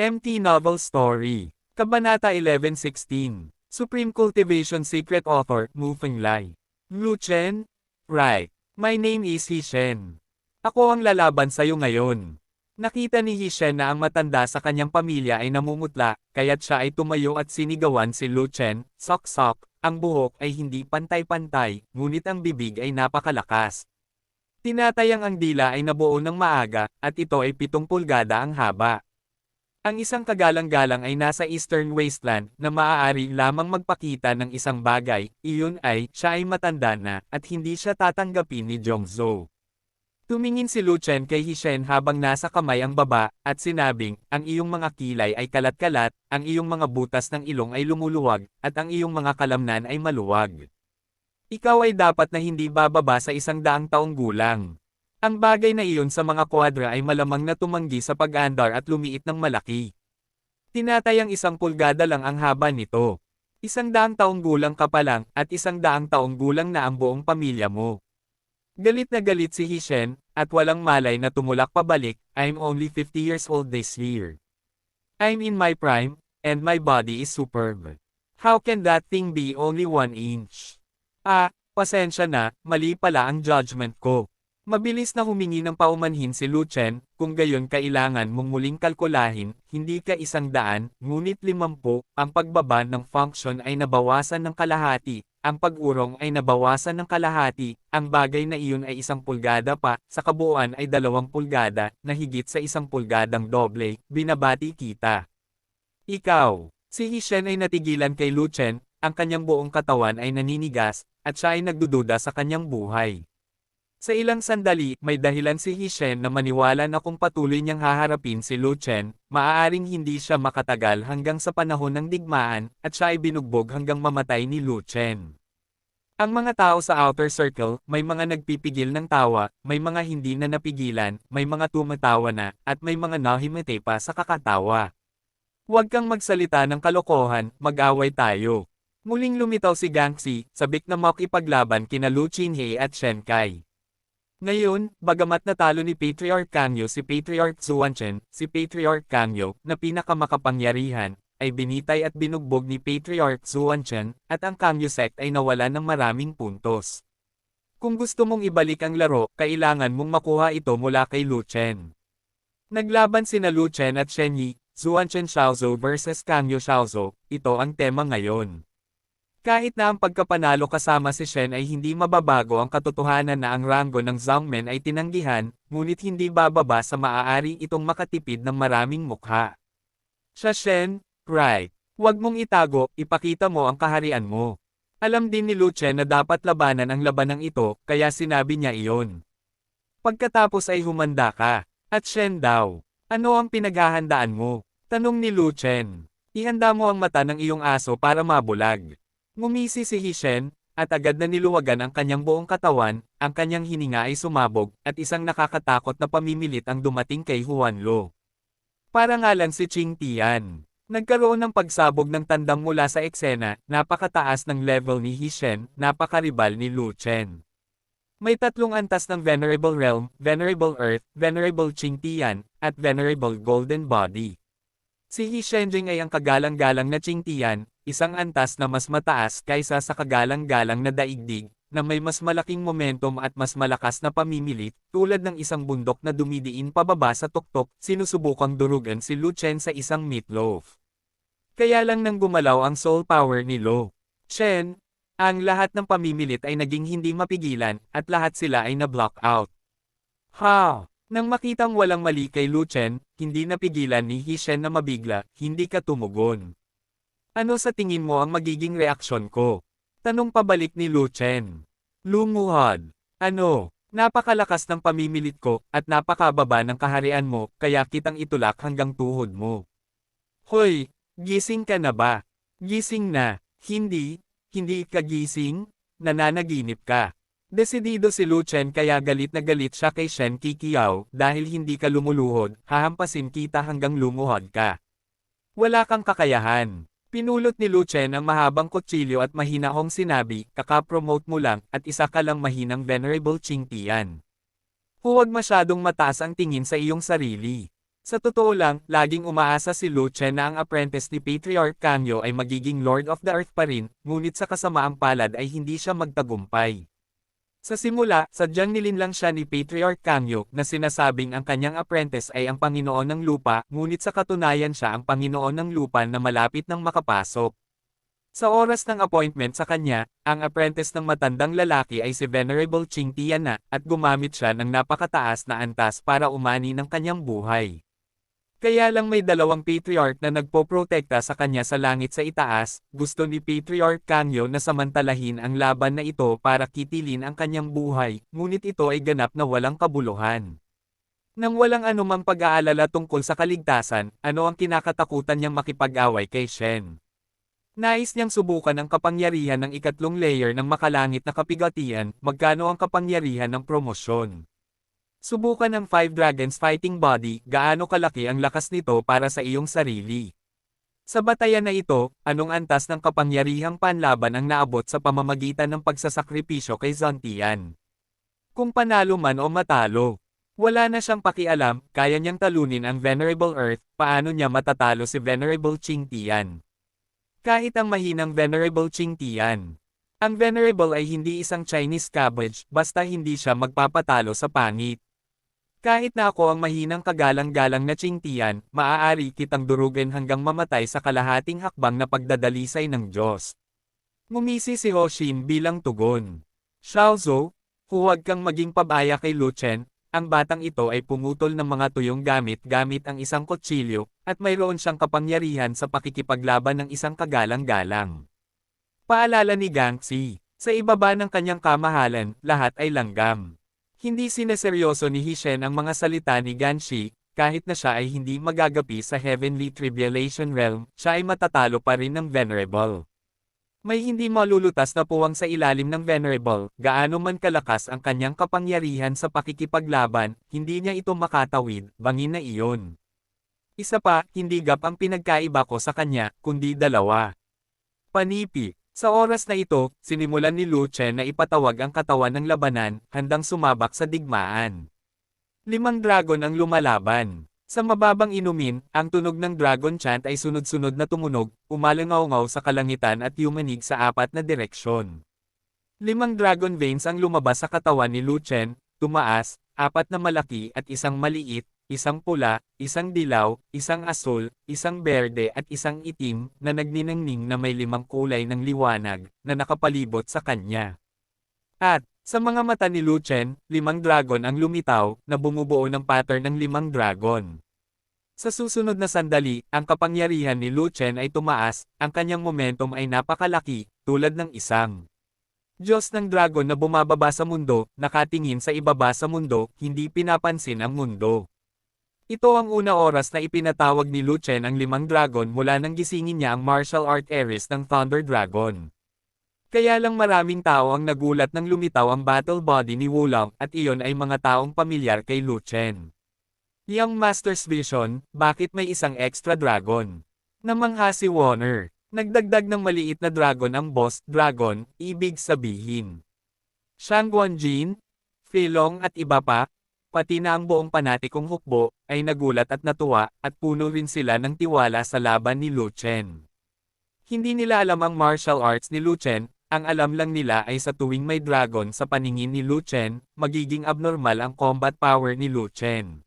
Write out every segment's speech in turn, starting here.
MT Novel Story. Kabanata 1116. Supreme Cultivation Secret Author, Mu Fenglai. Lu Chen? Right. My name is Hishen. Ako ang lalaban sa'yo ngayon. Nakita ni Hishen na ang matanda sa kanyang pamilya ay namumutla, kaya't siya ay tumayo at sinigawan si Lu Chen, sok-sok, ang buhok ay hindi pantay-pantay, ngunit ang bibig ay napakalakas. Tinatayang ang dila ay nabuo ng maaga, at ito ay 7 pulgada ang haba. Ang isang kagalang-galang ay nasa Eastern Wasteland na maaari lamang magpakita ng isang bagay, iyon ay, siya ay matanda na, at hindi siya tatanggapin ni Zhongzhou. Tumingin si Lu Chen kay Hishen habang nasa kamay ang baba, at sinabing, ang iyong mga kilay ay kalat-kalat, ang iyong mga butas ng ilong ay lumuluwag, at ang iyong mga kalamnan ay maluwag. Ikaw ay dapat na hindi bababa sa 100 taong gulang. Ang bagay na iyon sa mga kwadra ay malamang na tumanggi sa pag-andar at lumiit ng malaki. Tinatayang 1 pulgada lang ang haba nito. 100 taong gulang ka pa lang, at 100 taong gulang na ang buong pamilya mo. Galit na galit si Hishen, at walang malay na tumulak pabalik, I'm only 50 years old this year. I'm in my prime, and my body is superb. How can that thing be only 1 inch? Pasensya na, mali pala ang judgment ko. Mabilis na humingi ng paumanhin si Lu Chen, kung gayon kailangan mong muling kalkulahin, hindi ka 100, ngunit 50, ang pagbaba ng function ay nabawasan ng kalahati, ang pag-urong ay nabawasan ng kalahati, ang bagay na iyon ay 1 pulgada pa, sa kabuuan ay 2 pulgada, na higit sa 1 pulgadang doble, binabati kita. Ikaw, si Hishen ay natigilan kay Lu Chen, ang kanyang buong katawan ay naninigas, at siya ay nagdududa sa kanyang buhay. Sa ilang sandali, may dahilan si Hishen na maniwala na kung patuloy niyang haharapin si Lu Chen, maaaring hindi siya makatagal hanggang sa panahon ng digmaan, at siya ay binugbog hanggang mamatay ni Lu Chen. Ang mga tao sa outer circle, may mga nagpipigil ng tawa, may mga hindi na napigilan, may mga tumatawa na, at may mga nahimete pa sa kakatawa. Huwag kang magsalita ng kalokohan, mag-away tayo. Muling lumitaw si Gangxi, sabik na makipaglaban kina Lu Qinhe at Shen Kai. Ngayon, bagamat natalo ni Patriarch Kangyo si Patriarch Zuanchen, si Patriarch Kangyo, na pinakamakapangyarihan, ay binitay at binugbog ni Patriarch Zuanchen, at ang Kangyo sect ay nawala ng maraming puntos. Kung gusto mong ibalik ang laro, kailangan mong makuha ito mula kay Lu Chen. Naglaban sina Lu Chen at Shen Yi, Zuanchen Xiaozhou versus Kangyo Xiaozhou, ito ang tema ngayon. Kahit na ang pagkapanalo kasama si Shen ay hindi mababago ang katotohanan na ang ranggo ng Zhongmen ay tinanggihan, ngunit hindi bababa sa maaari itong makatipid ng maraming mukha. Siya Shen, right. Huwag mong itago, ipakita mo ang kaharian mo. Alam din ni Lu Chen na dapat labanan ang labanang ito, kaya sinabi niya iyon. Pagkatapos ay humanda ka. At Shen daw, ano ang pinaghahandaan mo? Tanong ni Lu Chen. Ihanda mo ang mata ng iyong aso para mabulag. Ngumisi si Hishen, at agad na niluwagan ang kanyang buong katawan, ang kanyang hininga ay sumabog, at isang nakakatakot na pamimilit ang dumating kay Huanlo. Parangalan si Qing Tian. Nagkaroon ng pagsabog ng tandang mula sa eksena, napakataas ng level ni Hishen, napakaribal ni Lu Chen. May 3 antas ng Venerable Realm, Venerable Earth, Venerable Qing Tian, at Venerable Golden Body. Si Hishenjing ay ang kagalang-galang na Qing Tian, isang antas na mas mataas kaysa sa kagalang-galang na daigdig, na may mas malaking momentum at mas malakas na pamimilit, tulad ng isang bundok na dumidiin pababa sa tuktok, sinusubukang durugan si Lu Chen sa isang meatloaf. Kaya lang nang gumalaw ang soul power ni Lu Chen, ang lahat ng pamimilit ay naging hindi mapigilan, at lahat sila ay na-block out. Nang makitang walang mali kay Lu Chen, hindi napigilan ni Hishen na mabigla, hindi ka tumugon. Ano sa tingin mo ang magiging reaksyon ko? Tanong pabalik ni Lu Chen. Lumuhod. Ano? Napakalakas ng pamimilit ko, at napakababa ng kaharian mo, kaya kitang itulak hanggang tuhod mo. Hoy, gising ka na ba? Gising na. Hindi ka gising? Nananaginip ka. Desidido si Lu Chen kaya galit na galit siya kay Shen Qiqiao, dahil hindi ka lumuluhod, hahampasin kita hanggang lumuhod ka. Wala kang kakayahan. Pinulot ni Lu Chen ang mahabang kutsilyo at mahinahong sinabi, kaka-promote mo lang, at isa ka lang mahinang Venerable Qing Tian. Huwag masyadong mataas ang tingin sa iyong sarili. Sa totoo lang, laging umaasa si Lu Chen na ang apprentice ni Patriarch Kangyo ay magiging Lord of the Earth pa rin, ngunit sa kasamaang palad ay hindi siya magtagumpay. Sa simula, sadyang nilinlang siya ni Patriarch Kangyo na sinasabing ang kanyang apprentice ay ang Panginoon ng Lupa, ngunit sa katunayan siya ang Panginoon ng Lupa na malapit nang makapasok. Sa oras ng appointment sa kanya, ang apprentice ng matandang lalaki ay si Venerable Qing Tiana, at gumamit siya ng napakataas na antas para umani ng kanyang buhay. Kaya lang may dalawang patriarch na nagpoprotekta sa kanya sa langit sa itaas, gusto ni Patriarch Kangyo na samantalahin ang laban na ito para kitilin ang kanyang buhay, ngunit ito ay ganap na walang kabuluhan. Nang walang anumang pag-aalala tungkol sa kaligtasan, ano ang kinakatakutan niyang makipag-away kay Shen? Nais niyang subukan ang kapangyarihan ng ikatlong layer ng makalangit na kapigatian, magkano ang kapangyarihan ng promosyon. Subukan ang 5 Dragons Fighting Body, gaano kalaki ang lakas nito para sa iyong sarili. Sa batayan na ito, anong antas ng kapangyarihang panlaban ang naabot sa pamamagitan ng pagsasakripisyo kay Zantian? Kung panalo man o matalo, wala na siyang pakialam, kaya niyang talunin ang Venerable Earth, paano niya matatalo si Venerable Qing Tian? Kahit ang mahinang Venerable Qing Tian. Ang Venerable ay hindi isang Chinese cabbage, basta hindi siya magpapatalo sa pangit. Kahit na ako ang mahinang kagalang-galang na Qing Tian, maaari kitang durugin hanggang mamatay sa kalahating hakbang na pagdadalisay ng Diyos. Ngumisi si Ho Xin bilang tugon. Xiaozhou, huwag kang maging pabaya kay Lu Chen. Ang batang ito ay pumutol ng mga tuyong gamit ang isang kutsilyo, at mayroon siyang kapangyarihan sa pakikipaglaban ng isang kagalang-galang. Paalala ni Gangxi, sa ibaba ng kanyang kamahalan, lahat ay langgam. Hindi sineseryoso ni Hishen ang mga salita ni Ganshi, kahit na siya ay hindi magagapi sa Heavenly Tribulation Realm, siya ay matatalo pa rin ng Venerable. May hindi malulutas na puwang sa ilalim ng Venerable, gaano man kalakas ang kanyang kapangyarihan sa pakikipaglaban, hindi niya ito makatawid, bangin na iyon. Isa pa, hindi gap ang pinagkaiba ko sa kanya, kundi dalawa. Panipi. Sa oras na ito, sinimulan ni Lu Chen na ipatawag ang katawan ng labanan, handang sumabak sa digmaan. 5 dragon ang lumalaban. Sa mababang inumin, ang tunog ng dragon chant ay sunod-sunod na tumunog, umalangaw-ngaw sa kalangitan at yumanig sa 4 na direksyon. 5 dragon veins ang lumabas sa katawan ni Lu Chen, tumaas, 4 na malaki at isang maliit, isang pula, isang dilaw, isang asul, isang berde at isang itim, na nagniningning na may 5 kulay ng liwanag, na nakapalibot sa kanya. At, sa mga mata ni Lu Chen, 5 dragon ang lumitaw, na bumubuo ng pattern ng 5 dragon. Sa susunod na sandali, ang kapangyarihan ni Lu Chen ay tumaas, ang kanyang momentum ay napakalaki, tulad ng isang Diyos ng dragon na bumababa sa mundo, nakatingin sa ibaba sa mundo, hindi pinapansin ang mundo. Ito ang una oras na ipinatawag ni Lu Chen ang 5 dragon mula nang gisingin niya ang martial art heiress ng Thunder Dragon. Kaya lang maraming tao ang nagulat nang lumitaw ang battle body ni Wulong, at iyon ay mga taong pamilyar kay Lu Chen. Young Master's Vision, bakit may isang extra dragon? Namangha si Warner. Nagdagdag ng maliit na dragon ang boss dragon, ibig sabihin. Shang Guanjin, Feilong at iba pa, pati na ang buong panatikong hukbo, ay nagulat at natuwa, at puno rin sila ng tiwala sa laban ni Lu Chen. Hindi nila alam ang martial arts ni Lu Chen, ang alam lang nila ay sa tuwing may dragon sa paningin ni Lu Chen, magiging abnormal ang combat power ni Lu Chen.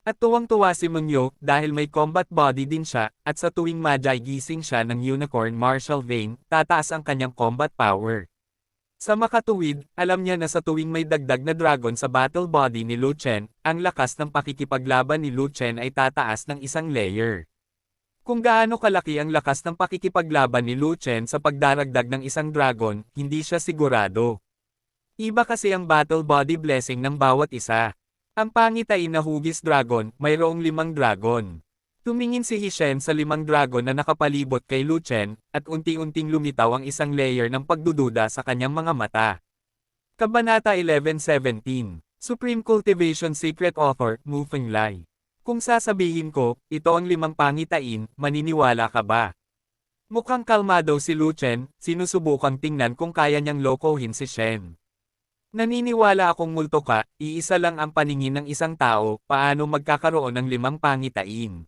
At tuwang-tuwa si Mengyo dahil may combat body din siya, at sa tuwing gising siya ng unicorn martial vein, tataas ang kanyang combat power. Sa makatuwid, alam niya na sa tuwing may dagdag na dragon sa battle body ni Lu Chen, ang lakas ng pakikipaglaban ni Lu Chen ay tataas ng isang layer. Kung gaano kalaki ang lakas ng pakikipaglaban ni Lu Chen sa pagdaragdag ng isang dragon, hindi siya sigurado. Iba kasi ang battle body blessing ng bawat isa. Ang pangit ay na hugis dragon, mayroong 5 dragon. Tumingin si Hishen sa 5 dragon na nakapalibot kay Lu Chen, at unti-unting lumitaw ang isang layer ng pagdududa sa kanyang mga mata. Kabanata 11:17. Supreme Cultivation Secret Author, Mu Fenglai. Kung sasabihin ko, ito ang 5 pangitain, maniniwala ka ba? Mukhang kalmado si Lu Chen, sinusubukang tingnan kung kaya niyang lokohin si Shen. Naniniwala akong multo ka, iisa lang ang paningin ng isang tao, paano magkakaroon ng 5 pangitain.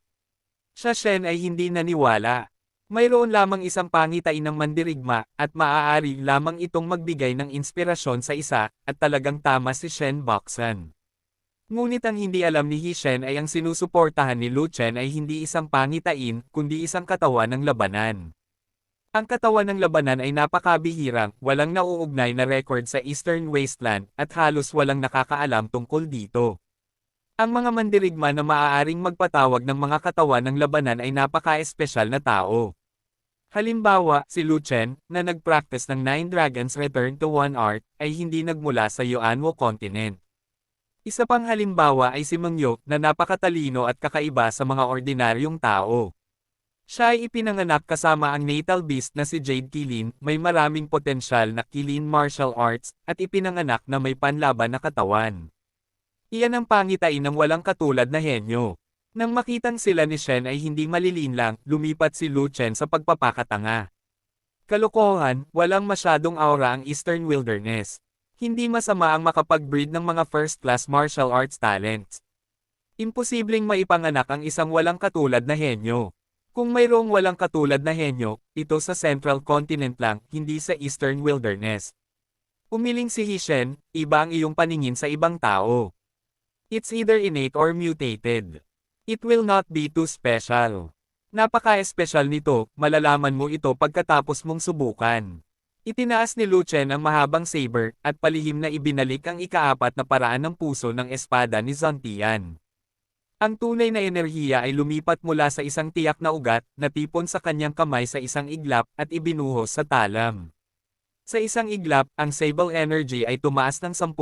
Siya Shen ay hindi naniwala. Mayroon lamang isang pangitain ng mandirigma, at maaari lamang itong magbigay ng inspirasyon sa isa, at talagang tama si Shen Boxan. Ngunit ang hindi alam ni Hishen ay ang sinusuportahan ni Lu Chen ay hindi isang pangitain, kundi isang katawan ng labanan. Ang katawan ng labanan ay napakabihirang, walang nauugnay na record sa Eastern Wasteland, at halos walang nakakaalam tungkol dito. Ang mga mandirigma na maaaring magpatawag ng mga katawan ng labanan ay napaka-espesyal na tao. Halimbawa, si Lu Chen, na nag-practice ng Nine Dragons Return to One Art, ay hindi nagmula sa Yuanwo Continent. Isa pang halimbawa ay si Meng Yo, na napakatalino at kakaiba sa mga ordinaryong tao. Siya ay ipinanganak kasama ang natal beast na si Jade Qilin, may maraming potensyal na Qilin martial arts, at ipinanganak na may panlaban na katawan. Iyan ang pangitain ng walang katulad na henyo. Nang makitang sila ni Shen ay hindi malilinlang, lumipat si Lu Chen sa pagpapakatanga. Kalokohan, walang masyadong aura ang Eastern Wilderness. Hindi masama ang makapag-breed ng mga first-class martial arts talents. Imposibleng maipanganak ang isang walang katulad na henyo. Kung mayroong walang katulad na henyo, ito sa Central Continent lang, hindi sa Eastern Wilderness. Umiling si Hishen, iba ang iyong paningin sa ibang tao. It's either innate or mutated. It will not be too special. Napaka-espesyal nito, malalaman mo ito pagkatapos mong subukan. Itinaas ni Lu Chen ang mahabang saber, at palihim na ibinalik ang ikaapat na paraan ng puso ng espada ni Zantian. Ang tunay na enerhiya ay lumipat mula sa isang tiyak na ugat, natipon sa kanyang kamay sa isang iglap, at ibinuhos sa talam. Sa isang iglap, ang sable energy ay tumaas ng 10,000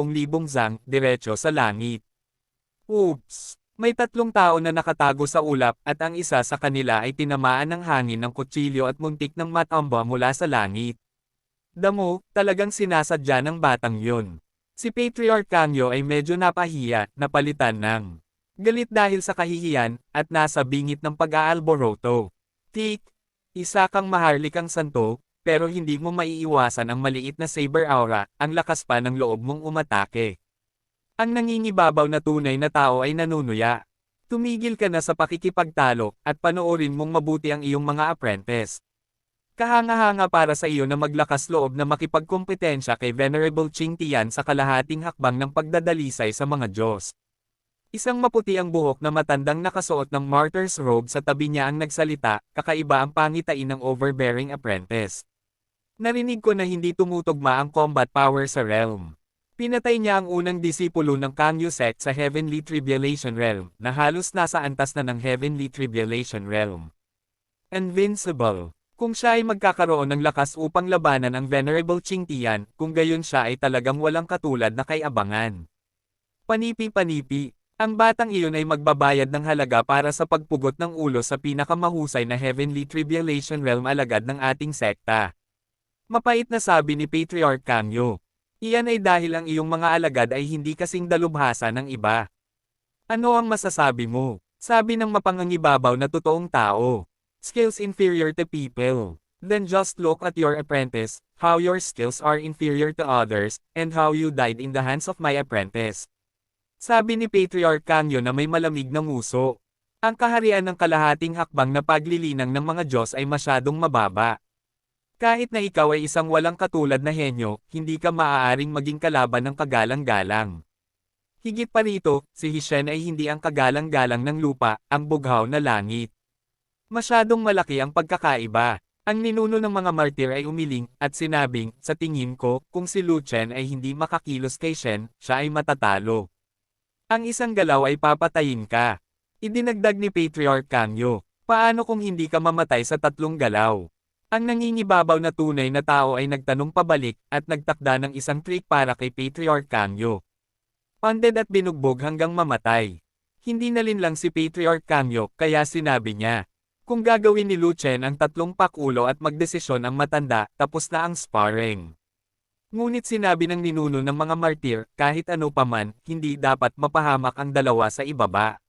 zang, diretso sa langit. Oops! May 3 tao na nakatago sa ulap, at ang isa sa kanila ay tinamaan ng hangin ng kutsilyo at muntik ng matamba mula sa langit. Damo, talagang sinasadya ng batang yun. Si Patriarch Kangyo ay medyo napahiya, napalitan ng galit dahil sa kahihiyan, at nasa bingit ng pag-aalboroto. Tik! Isa kang maharlikang santo, pero hindi mo maiiwasan ang maliit na saber aura, ang lakas pa ng loob mong umatake. Ang nangingibabaw na tunay na tao ay nanunuya. Tumigil ka na sa pakikipagtalo, at panoorin mong mabuti ang iyong mga apprentice. Kahanga-hanga para sa iyo na maglakas loob na makipagkompetensya kay Venerable Qing Tian sa kalahating hakbang ng pagdadalisay sa mga Diyos. Isang maputi ang buhok na matandang nakasuot ng martyr's robe sa tabi niya ang nagsalita, kakaiba ang pangitain ng overbearing apprentice. Narinig ko na hindi tumutugma ang combat power sa realm. Pinatay niya ang unang disipulo ng Kangyo sect sa Heavenly Tribulation Realm, na halos nasa antas na ng Heavenly Tribulation Realm. Invincible. Kung siya ay magkakaroon ng lakas upang labanan ang Venerable Qing Tian, kung gayon siya ay talagang walang katulad na kay-abangan. Panipi-panipi. Ang batang iyon ay magbabayad ng halaga para sa pagpugot ng ulo sa pinakamahusay na Heavenly Tribulation Realm alagad ng ating sekta. Mapait na sabi ni Patriarch Kangyo. Iyan ay dahil ang iyong mga alagad ay hindi kasing dalubhasa ng iba. Ano ang masasabi mo? Sabi ng mapangangibabaw na totoong tao. Skills inferior to people. Then just look at your apprentice, how your skills are inferior to others, and how you died in the hands of my apprentice. Sabi ni Patriarch Kangyo na may malamig na nguso. Ang kaharian ng kalahating hakbang na paglilinang ng mga Diyos ay masyadong mababa. Kahit na ikaw ay isang walang katulad na henyo, hindi ka maaaring maging kalaban ng kagalang-galang. Higit pa rito, si Hishen ay hindi ang kagalang-galang ng lupa, ang bughaw na langit. Masyadong malaki ang pagkakaiba. Ang ninuno ng mga martir ay umiling, at sinabing, sa tingin ko, kung si Lu Chen ay hindi makakilos kay Shen, siya ay matatalo. Ang isang galaw ay papatayin ka. Idinagdag ni Patriarch Kangyo, paano kung hindi ka mamatay sa 3 galaw? Ang nangingibabaw na tunay na tao ay nagtanong pabalik, at nagtakda ng isang trick para kay Patriarch Kangyo. Panded at binugbog hanggang mamatay. Hindi nalinlang si Patriarch Kangyo, kaya sinabi niya, kung gagawin ni Lu Chen ang 3 pakulo at magdesisyon ang matanda, tapos na ang sparring. Ngunit sinabi ng ninuno ng mga martir, kahit ano paman, hindi dapat mapahamak ang dalawa sa ibaba.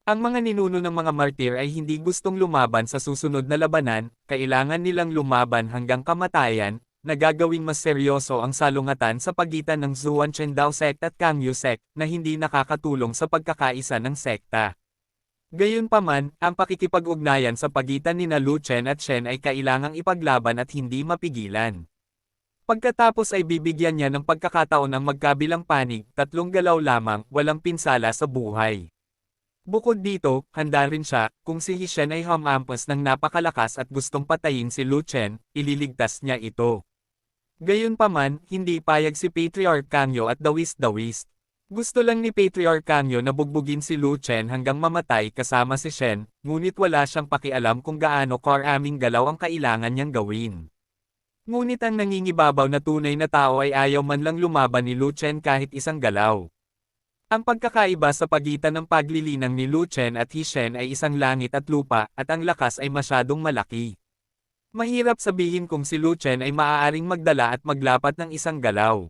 Ang mga ninuno ng mga martir ay hindi gustong lumaban sa susunod na labanan, kailangan nilang lumaban hanggang kamatayan, na gagawing mas seryoso ang salungatan sa pagitan ng Zhuan Chendao sect at Kangyu sect, na hindi nakakatulong sa pagkakaisa ng sekta. Gayunpaman, ang pakikipag-ugnayan sa pagitan nina Lu Chen at Shen ay kailangang ipaglaban at hindi mapigilan. Pagkatapos ay bibigyan niya ng pagkakataon ang magkabilang panig, 3 galaw lamang, walang pinsala sa buhay. Bukod dito, handa rin siya, kung si He Shen ay humampas ng napakalakas at gustong patayin si Lu Chen, ililigtas niya ito. Gayunpaman, hindi payag si Patriarch Kangyo at dawis-dawis. Gusto lang ni Patriarch Kangyo na bugbugin si Lu Chen hanggang mamatay kasama si Shen, ngunit wala siyang pakialam kung gaano karaming galaw ang kailangan niyang gawin. Ngunit ang nangingibabaw na tunay na tao ay ayaw man lang lumaban ni Lu Chen kahit isang galaw. Ang pagkakaiba sa pagitan ng paglilinang ni Lu Chen at He Shen ay isang langit at lupa, at ang lakas ay masyadong malaki. Mahirap sabihin kung si Lu Chen ay maaaring magdala at maglapat ng isang galaw.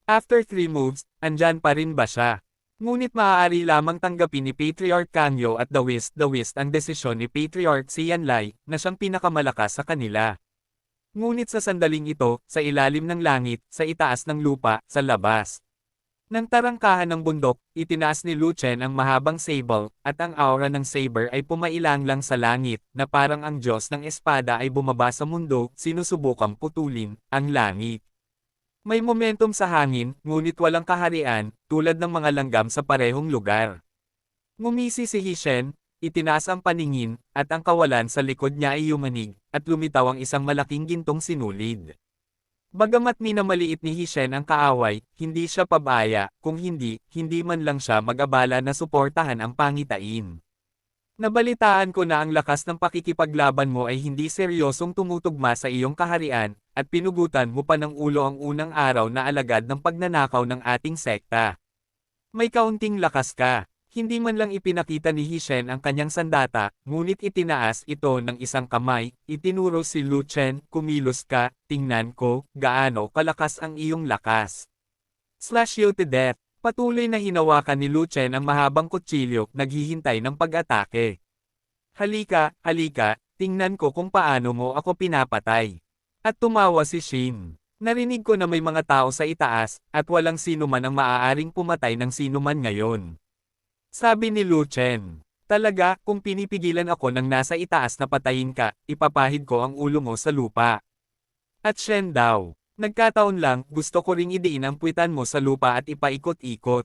After 3 moves, andyan pa rin ba siya? Ngunit maaari lamang tanggapin ni Patriarch Kangyo at the Wist ang desisyon ni Patriarch Xianlai, na siyang pinakamalakas sa kanila. Ngunit sa sandaling ito, sa ilalim ng langit, sa itaas ng lupa, sa labas. Nang tarangkahan ng bundok, itinaas ni Lu Chen ang mahabang sable, at ang aura ng saber ay pumailang lang sa langit, na parang ang Diyos ng espada ay bumaba sa mundo, sinusubukang putulin ang langit. May momentum sa hangin, ngunit walang kaharian, tulad ng mga langgam sa parehong lugar. Ngumisi si He Shen, itinaas ang paningin, at ang kawalan sa likod niya ay yumanig, at lumitaw ang isang malaking gintong sinulid. Bagamat minamaliit ni He Shen ang kaaway, hindi siya pabaya, kung hindi man lang siya mag-abala na suportahan ang pangitain. Nabalitaan ko na ang lakas ng pakikipaglaban mo ay hindi seryosong tumutugma sa iyong kaharian, at pinugutan mo pa ng ulo ang unang araw na alagad ng pagnanakaw ng ating sekta. May kaunting lakas ka. Hindi man lang ipinakita ni He Shen ang kanyang sandata, ngunit itinaas ito ng isang kamay, itinuro si Lu Chen, kumilos ka, tingnan ko, gaano kalakas ang iyong lakas. Slash you to death. Patuloy na hinawakan ni Lu Chen ang mahabang kutsilyo, naghihintay ng pag-atake. Halika, tingnan ko kung paano mo ako pinapatay. At tumawa si Shin. Narinig ko na may mga tao sa itaas, at walang sino man ang maaaring pumatay ng sino man ngayon. Sabi ni Lu Chen, talaga, kung pinipigilan ako ng nasa itaas na patayin ka, ipapahid ko ang ulo mo sa lupa. At Shen daw, nagkataon lang, gusto ko ring idiin ang puwitan mo sa lupa at ipaikot-ikot.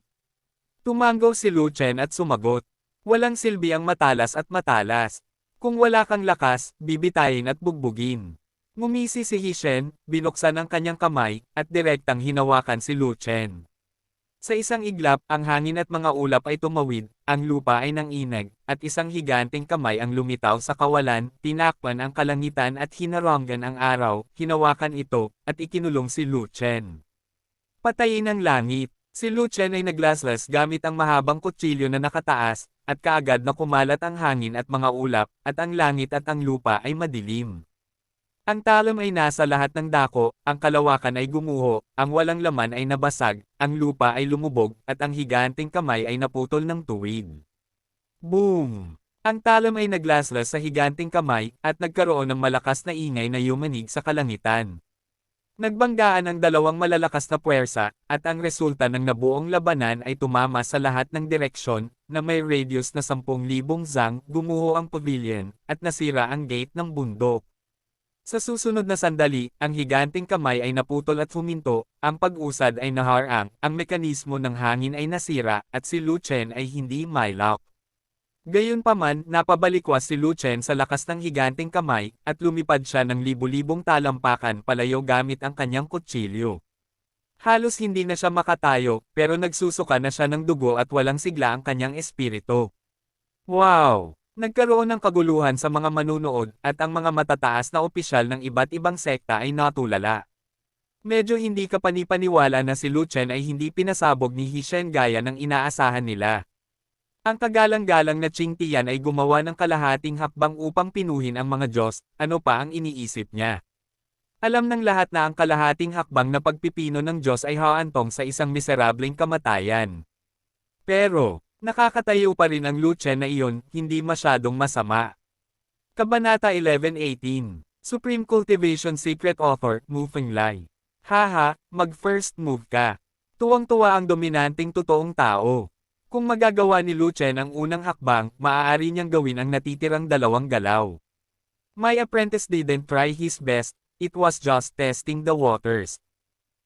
Tumanggaw si Lu Chen at sumagot, walang silbi ang matalas at matalas. Kung wala kang lakas, bibitayin at bugbugin. Ngumisi si He Shen, binuksan ang kanyang kamay, at direktang hinawakan si Lu Chen. Sa isang iglap, ang hangin at mga ulap ay tumawid, ang lupa ay nanginag, at isang higanteng kamay ang lumitaw sa kawalan, tinakpan ang kalangitan at hinaranggan ang araw, hinawakan ito, at ikinulong si Lu Chen. Patayin ang langit. Si Lu Chen ay naglaslas gamit ang mahabang kutsilyo na nakataas, at kaagad na kumalat ang hangin at mga ulap, at ang langit at ang lupa ay madilim. Ang talam ay nasa lahat ng dako, ang kalawakan ay gumuho, ang walang laman ay nabasag, ang lupa ay lumubog, at ang higanteng kamay ay naputol ng tuwid. Boom! Ang talam ay naglaslas sa higanteng kamay, at nagkaroon ng malakas na ingay na yumanig sa kalangitan. Nagbanggaan ang dalawang malalakas na puwersa, at ang resulta ng nabuong labanan ay tumama sa lahat ng direksyon, na may radius na 10,000 zang, gumuho ang pavilion, at nasira ang gate ng bundok. Sa susunod na sandali, ang higanteng kamay ay naputol at huminto, ang pag-usad ay naharang, ang mekanismo ng hangin ay nasira, at si Lu Chen ay hindi mailak. Gayunpaman, napabalikwas si Lu Chen sa lakas ng higanteng kamay, at lumipad siya ng libu-libong talampakan palayo gamit ang kanyang kutsilyo. Halos hindi na siya makatayo, pero nagsusuka na siya ng dugo at walang sigla ang kanyang espiritu. Wow! Nagkaroon ng kaguluhan sa mga manunood, at ang mga matataas na opisyal ng iba't ibang sekta ay natulala. Medyo hindi kapanipaniwala na si Lu Chen ay hindi pinasabog ni He Shen gaya ng inaasahan nila. Ang kagalang-galang na Qing Tian ay gumawa ng kalahating hakbang upang pinuhin ang mga Diyos, ano pa ang iniisip niya. Alam ng lahat na ang kalahating hakbang na pagpipino ng Diyos ay haantong sa isang miserableng kamatayan. Pero, nakakatayo pa rin ang Lu Chen na iyon, hindi masyadong masama. Kabanata 11:18. Supreme Cultivation Secret Author, Mu Fenglai. Haha, mag-first move ka. Tuwang-tuwa ang dominanteng totoong tao. Kung magagawa ni Lu Chen ang unang hakbang, maaari niyang gawin ang natitirang dalawang galaw. My apprentice didn't try his best, it was just testing the waters.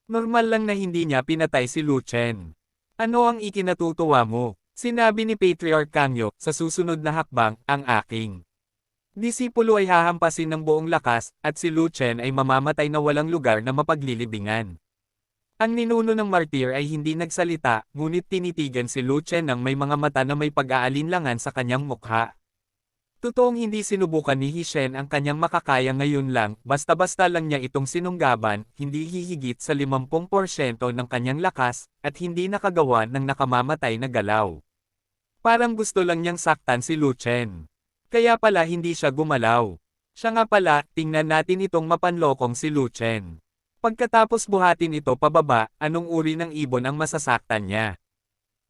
Normal lang na hindi niya pinatay si Lu Chen. Ano ang ikinatutuwa mo? Sinabi ni Patriarch Kangyo, sa susunod na hakbang, ang aking disipulo ay hahampasin ng buong lakas, at si Lu Chen ay mamamatay na walang lugar na mapaglilibingan. Ang ninuno ng martir ay hindi nagsalita, ngunit tinitigan si Lu Chen ng may mga mata na may pag-aalinlangan sa kanyang mukha. Totoong hindi sinubukan ni Hishen ang kanyang makakaya ngayon lang, basta-basta lang niya itong sinunggaban, hindi hihigit sa 50% ng kanyang lakas, at hindi nakagawa ng nakamamatay na galaw. Parang gusto lang niyang saktan si Lu Chen. Kaya pala hindi siya gumalaw. Siya nga pala, tingnan natin itong mapanlokong si Lu Chen. Pagkatapos buhatin ito pababa, anong uri ng ibon ang masasaktan niya?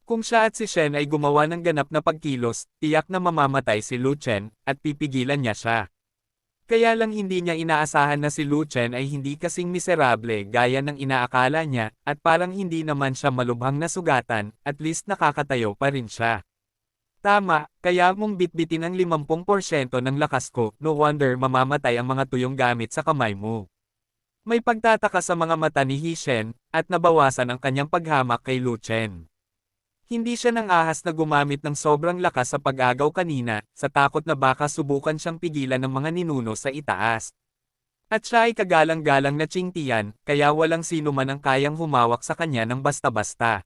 Kung siya at si Shen ay gumawa ng ganap na pagkilos, tiyak na mamamatay si Lu Chen, at pipigilan niya siya. Kaya lang hindi niya inaasahan na si Lu Chen ay hindi kasing miserable gaya ng inaakala niya, at parang hindi naman siya malubhang nasugatan, at least nakakatayo pa rin siya. Tama, kaya mong bitbitin ang 50% ng lakas ko, no wonder mamamatay ang mga tuyong gamit sa kamay mo. May pagtataka sa mga mata ni Hishen, at nabawasan ang kanyang paghamak kay Lu Chen. Hindi siya nang ahas na gumamit ng sobrang lakas sa pag-agaw kanina, sa takot na baka subukan siyang pigilan ng mga ninuno sa itaas. At siya ay kagalang-galang na Qingtian, kaya walang sino man ang kayang humawak sa kanya ng basta-basta.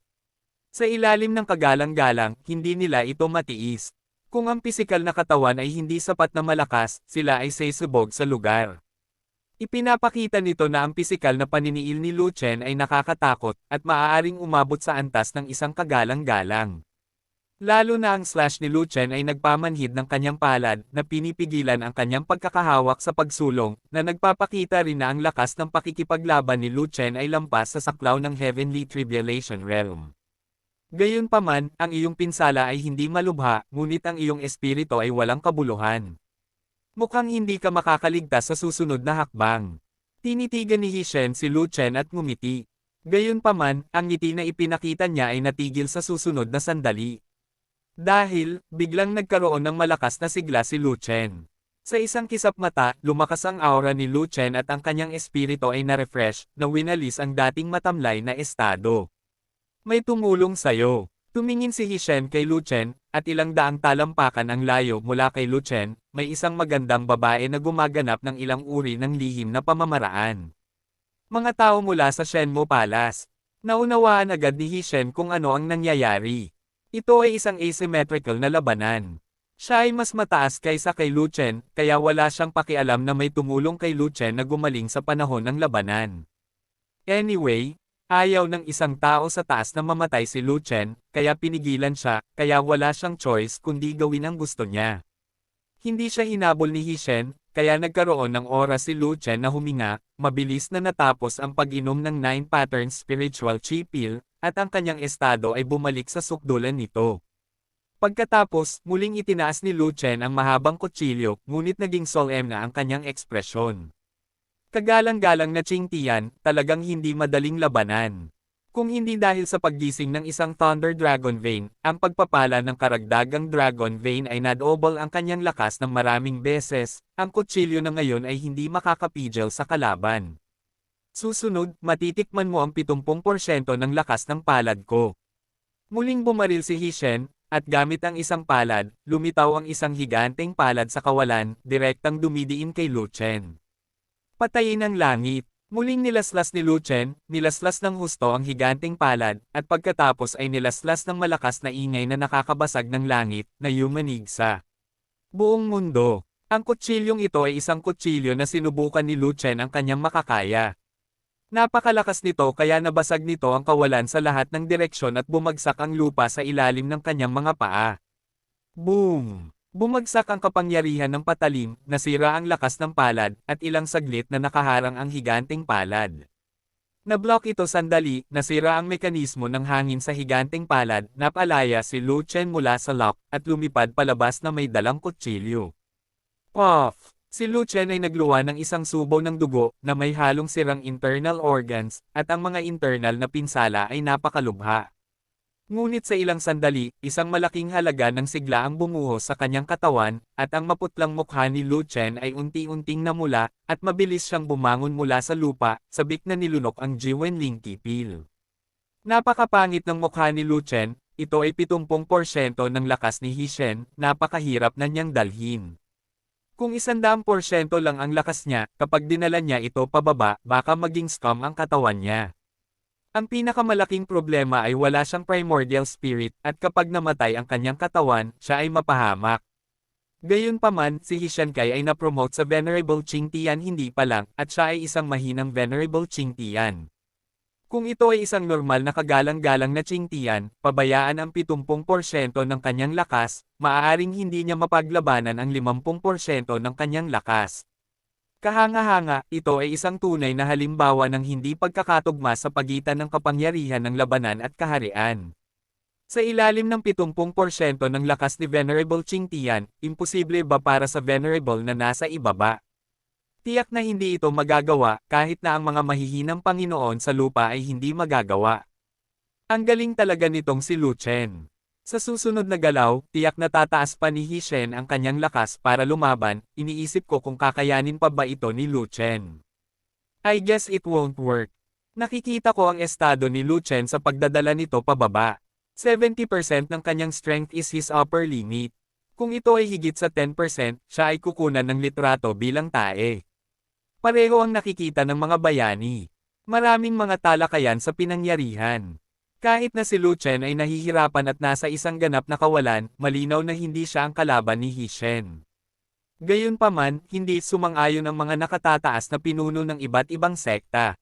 Sa ilalim ng kagalang-galang, hindi nila ito matiis. Kung ang pisikal na katawan ay hindi sapat na malakas, sila ay sesubog sa lugar. Ipinapakita nito na ang pisikal na paniniil ni Lu Chen ay nakakatakot, at maaaring umabot sa antas ng isang kagalang-galang. Lalo na ang slash ni Lu Chen ay nagpamanhid ng kanyang palad, na pinipigilan ang kanyang pagkakahawak sa pagsulong, na nagpapakita rin na ang lakas ng pakikipaglaban ni Lu Chen ay lampas sa saklaw ng Heavenly Tribulation Realm. Gayunpaman, ang iyong pinsala ay hindi malubha, ngunit ang iyong espiritu ay walang kabuluhan. Mukhang hindi ka makakaligtas sa susunod na hakbang. Tinitigan ni Hishen si Lu Chen at ngumiti. Gayunpaman, ang ngiti na ipinakita niya ay natigil sa susunod na sandali. Dahil, biglang nagkaroon ng malakas na sigla si Lu Chen. Sa isang kisap mata, lumakas ang aura ni Lu Chen at ang kanyang espiritu ay na-refresh, na winalis ang dating matamlay na estado. May tumulong sayo. Tumingin si Hishen kay Lu Chen, at ilang daang talampakan ang layo mula kay Lu Chen, may isang magandang babae na gumaganap ng ilang uri ng lihim na pamamaraan. Mga tao mula sa Shenmue Palace. Naunawaan agad ni Hishen kung ano ang nangyayari. Ito ay isang asymmetrical na labanan. Siya ay mas mataas kaysa kay Lu Chen, kaya wala siyang pakialam na may tumulong kay Lu Chen na gumaling sa panahon ng labanan. Anyway, ayaw ng isang tao sa taas na mamatay si Lu Chen, kaya pinigilan siya, kaya wala siyang choice kundi gawin ang gusto niya. Hindi siya hinabol ni Hishen, kaya nagkaroon ng oras si Lu Chen na huminga, mabilis na natapos ang pag-inom ng 9 Pattern Spiritual Chi Pill, at ang kanyang estado ay bumalik sa sukdulan nito. Pagkatapos, muling itinaas ni Lu Chen ang mahabang kutsilyo, ngunit naging solemn na ang kanyang ekspresyon. Kagalang-galang na Qingtian, talagang hindi madaling labanan. Kung hindi dahil sa paggising ng isang Thunder Dragon Vein, ang pagpapala ng karagdagang Dragon Vein ay nadouble ang kanyang lakas ng maraming beses, ang kutsilyo na ngayon ay hindi makakapigil sa kalaban. Susunod, matitikman mo ang 70% ng lakas ng palad ko. Muling bumaril si Hishen, at gamit ang isang palad, lumitaw ang isang higanteng palad sa kawalan, direktang dumidiin kay Lu Chen. Patayin ang langit. Muling nilaslas ni Lu Chen, nilaslas ng husto ang higanteng palad, at pagkatapos ay nilaslas ng malakas na ingay na nakakabasag ng langit, na yumanig sa buong mundo. Ang kutsilyong ito ay isang kutsilyo na sinubukan ni Lu Chen ang kanyang makakaya. Napakalakas nito kaya nabasag nito ang kawalan sa lahat ng direksyon at bumagsak ang lupa sa ilalim ng kanyang mga paa. Boom! Bumagsak ang kapangyarihan ng patalim, nasira ang lakas ng palad, at ilang saglit na nakaharang ang higanteng palad. Nablock ito sandali, nasira ang mekanismo ng hangin sa higanteng palad, napalaya si Lu Chen mula sa lock, at lumipad palabas na may dalang kutsilyo. Puff! Si Lu Chen ay nagluwa ng isang subo ng dugo na may halong sirang internal organs, at ang mga internal na pinsala ay napakalubha. Ngunit sa ilang sandali, isang malaking halaga ng sigla ang bumuhos sa kanyang katawan, at ang maputlang mukha ni Lu Chen ay unti-unting namula, at mabilis siyang bumangon mula sa lupa, sabik na nilunok ang Jiwenling Kipil. Napakapangit ng mukha ni Lu Chen, ito ay 70% ng lakas ni Hishen, napakahirap na niyang dalhin. Kung 100% lang ang lakas niya, kapag dinala niya ito pababa, baka maging scum ang katawan niya. Ang pinakamalaking problema ay wala siyang primordial spirit, at kapag namatay ang kanyang katawan, siya ay mapahamak. Gayunpaman, si Hishankai ay napromote sa Venerable Qing Tian hindi pa lang, at siya ay isang mahinang Venerable Qing Tian. Kung ito ay isang normal na kagalang-galang na Qing Tian, pabayaan ang 70% ng kanyang lakas, maaaring hindi niya mapaglabanan ang 50% ng kanyang lakas. Kahanga-hanga, ito ay isang tunay na halimbawa ng hindi pagkakatugma sa pagitan ng kapangyarihan ng labanan at kaharian. Sa ilalim ng 70% ng lakas ni Venerable Qing Tian, imposible ba para sa Venerable na nasa ibaba? Tiyak na hindi ito magagawa, kahit na ang mga mahihinang Panginoon sa lupa ay hindi magagawa. Ang galing talaga nitong si Lu Chen. Sa susunod na galaw, tiyak na tataas pa ni Hishen ang kanyang lakas para lumaban, iniisip ko kung kakayanin pa ba ito ni Lu Chen. I guess it won't work. Nakikita ko ang estado ni Lu Chen sa pagdadala nito pababa. 70% ng kanyang strength is his upper limit. Kung ito ay higit sa 10%, siya ay kukunan ng litrato bilang tae. Pareho ang nakikita ng mga bayani. Maraming mga talakayan sa pinangyarihan. Kahit na si Lu Chen ay nahihirapan at nasa isang ganap na kawalan, malinaw na hindi siya ang kalaban ni Hishen. Gayunpaman, hindi sumang-ayon ang mga nakatataas na pinuno ng iba't ibang sekta.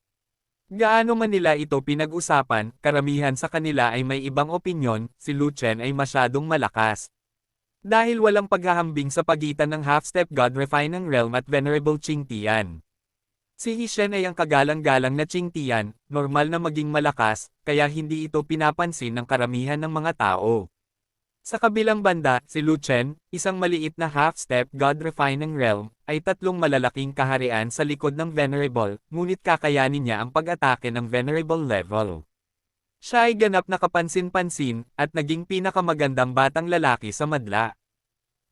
Gaano man nila ito pinag-usapan, karamihan sa kanila ay may ibang opinyon, si Lu Chen ay masyadong malakas. Dahil walang paghahambing sa pagitan ng half-step God Refining Realm at Venerable Qing Tian. Si Hishen ay ang kagalang-galang na Qing Tian, normal na maging malakas, kaya hindi ito pinapansin ng karamihan ng mga tao. Sa kabilang banda, si Lu Chen, isang maliit na half-step God Refining Realm, ay tatlong malalaking kaharian sa likod ng Venerable, ngunit kakayanin niya ang pag-atake ng Venerable level. Siya ay ganap na kapansin-pansin, at naging pinakamagandang batang lalaki sa madla.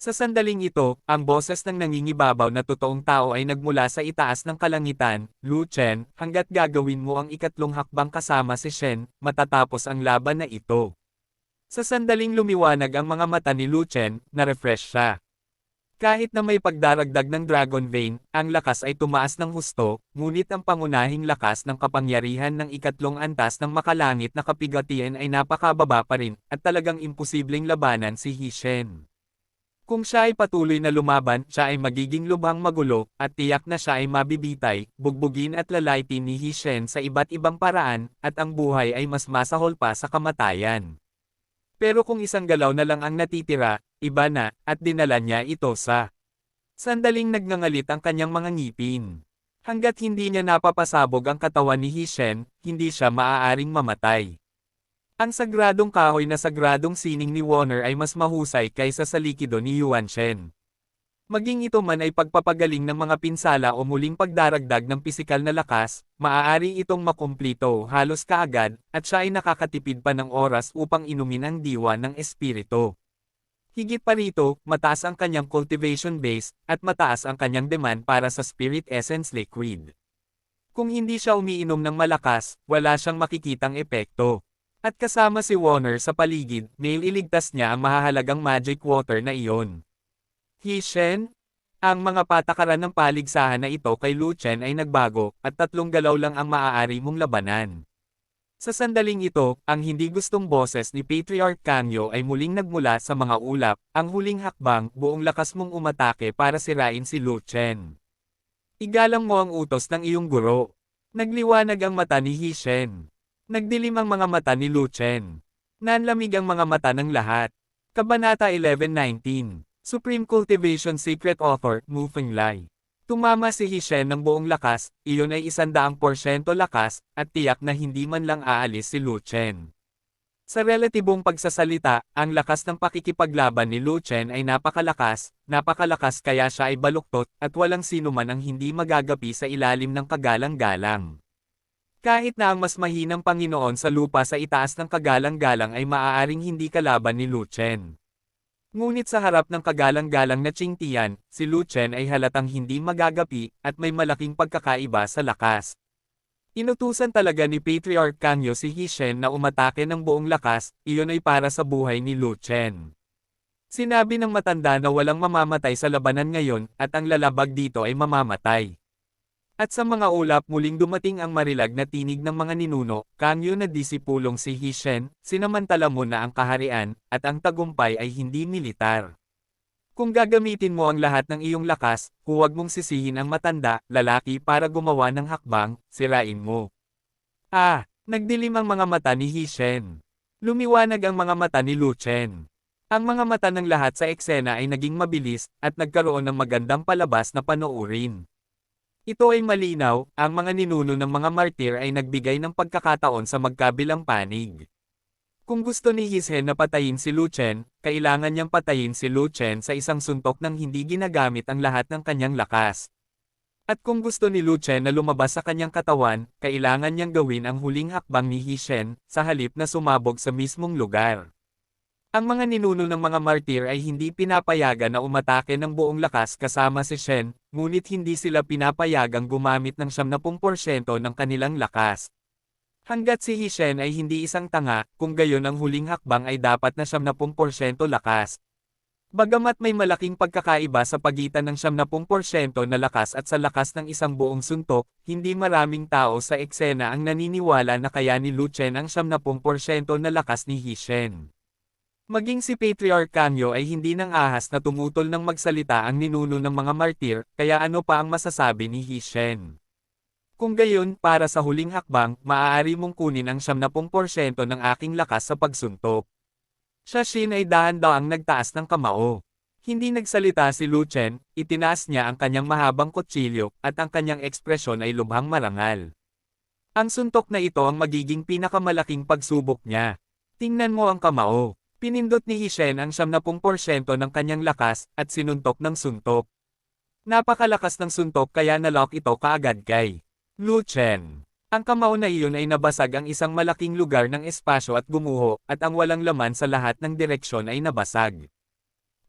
Sa sandaling ito, ang boses ng nangingibabaw na totoong tao ay nagmula sa itaas ng kalangitan, Lu Chen, hanggat gagawin mo ang ikatlong hakbang kasama si Shen, matatapos ang laban na ito. Sa sandaling lumiwanag ang mga mata ni Lu Chen, na-refresh siya. Kahit na may pagdaragdag ng Dragon Vein, ang lakas ay tumaas ng husto, ngunit ang pangunahing lakas ng kapangyarihan ng ikatlong antas ng makalangit na kapigatian ay napakababa pa rin, at talagang imposibleng labanan si Hishen. Kung siya ay patuloy na lumaban, siya ay magiging lubhang magulo, at tiyak na siya ay mabibitay, bugbugin at lalaitin ni Hishen sa iba't ibang paraan, at ang buhay ay mas masahol pa sa kamatayan. Pero kung isang galaw na lang ang natitira, iba na, at dinala niya ito sa sandaling nagngangalit ang kanyang mga ngipin. Hanggat hindi niya napapasabog ang katawan ni Hishen, hindi siya maaaring mamatay. Ang sagradong kahoy na sagradong sining ni Warner ay mas mahusay kaysa sa likido ni Yuan Shen. Maging ito man ay pagpapagaling ng mga pinsala o muling pagdaragdag ng pisikal na lakas, maaari itong makumplito halos kaagad, at siya ay nakakatipid pa ng oras upang inumin ang diwa ng espiritu. Higit pa rito, mataas ang kanyang cultivation base, at mataas ang kanyang demand para sa spirit essence liquid. Kung hindi siya umiinom ng malakas, wala siyang makikitang epekto. At kasama si Warner sa paligid, nailigtas niya ang mahahalagang magic water na iyon. Hishen? Ang mga patakaran ng paligsahan na ito kay Lu Chen ay nagbago, at tatlong galaw lang ang maaari mong labanan. Sa sandaling ito, ang hindi gustong boses ni Patriarch Kangyo ay muling nagmula sa mga ulap, ang huling hakbang, buong lakas mong umatake para sirain si Lu Chen. Igalang mo ang utos ng iyong guro. Nagliwanag ang mata ni Hishen. Nagdilim ang mga mata ni Lu Chen. Nanlamig ang mga mata ng lahat. Kabanata 11:19. Supreme Cultivation Secret Author, Mu Fenglai. Tumama si Hishen ng buong lakas, iyon ay 100% lakas, at tiyak na hindi man lang aalis si Lu Chen. Sa relatibong pagsasalita, ang lakas ng pakikipaglaban ni Lu Chen ay napakalakas kaya siya ay baluktot at walang sino man ang hindi magagapi sa ilalim ng kagalang-galang. Kahit na ang mas mahinang Panginoon sa lupa sa itaas ng kagalang-galang ay maaaring hindi kalaban ni Lu Chen. Ngunit sa harap ng kagalang-galang na Qing Tian, si Lu Chen ay halatang hindi magagapi at may malaking pagkakaiba sa lakas. Inutusan talaga ni Patriarch Kangyo si He Shen na umatake ng buong lakas, iyon ay para sa buhay ni Lu Chen. Sinabi ng matanda na walang mamamatay sa labanan ngayon at ang lalabag dito ay mamamatay. At sa mga ulap muling dumating ang marilag na tinig ng mga ninuno, Kangyo na disipulong si He Shen, sinamantala mo na ang kaharian, at ang tagumpay ay hindi militar. Kung gagamitin mo ang lahat ng iyong lakas, huwag mong sisihin ang matanda, lalaki para gumawa ng hakbang, sirain mo. Nagdilim ang mga mata ni He Shen. Lumiwanag ang mga mata ni Lu Chen. Ang mga mata ng lahat sa eksena ay naging mabilis, at nagkaroon ng magandang palabas na panoorin. Ito ay malinaw, ang mga ninuno ng mga martir ay nagbigay ng pagkakataon sa magkabilang panig. Kung gusto ni He Shen na patayin si Lu Chen, kailangan niyang patayin si Lu Chen sa isang suntok nang hindi ginagamit ang lahat ng kanyang lakas. At kung gusto ni Lu Chen na lumabas sa kanyang katawan, kailangan niyang gawin ang huling hakbang ni He Shen, sa halip na sumabog sa mismong lugar. Ang mga ninuno ng mga martir ay hindi pinapayagan na umatake ng buong lakas kasama si Shen, ngunit hindi sila pinapayagang gumamit ng 70% ng kanilang lakas. Hanggat si He Shen ay hindi isang tanga, kung gayon ang huling hakbang ay dapat na 70% lakas. Bagamat may malaking pagkakaiba sa pagitan ng 70% na lakas at sa lakas ng isang buong suntok, hindi maraming tao sa eksena ang naniniwala na kaya ni Lu Chen ang 70% na lakas ni He Shen. Maging si Patriarch Kangyo ay hindi nang ahas na tumutol ng magsalita ang ninuno ng mga martir, kaya ano pa ang masasabi ni He Shen? Kung gayon, para sa huling hakbang, maaari mong kunin ang 70% ng aking lakas sa pagsuntok. Siya Shin ay dahan-daang nagtaas ng kamao. Hindi nagsalita si Lu Chen, itinaas niya ang kanyang mahabang kutsilyo, at ang kanyang ekspresyon ay lubhang marangal. Ang suntok na ito ang magiging pinakamalaking pagsubok niya. Tingnan mo ang kamao. Pinindot ni He Shen ang 70% ng kanyang lakas, at sinuntok ng suntok. Napakalakas ng suntok kaya nalock ito kaagad kay Lu Chen. Ang kamao na iyon ay nabasag ang isang malaking lugar ng espasyo at gumuho, at ang walang laman sa lahat ng direksyon ay nabasag.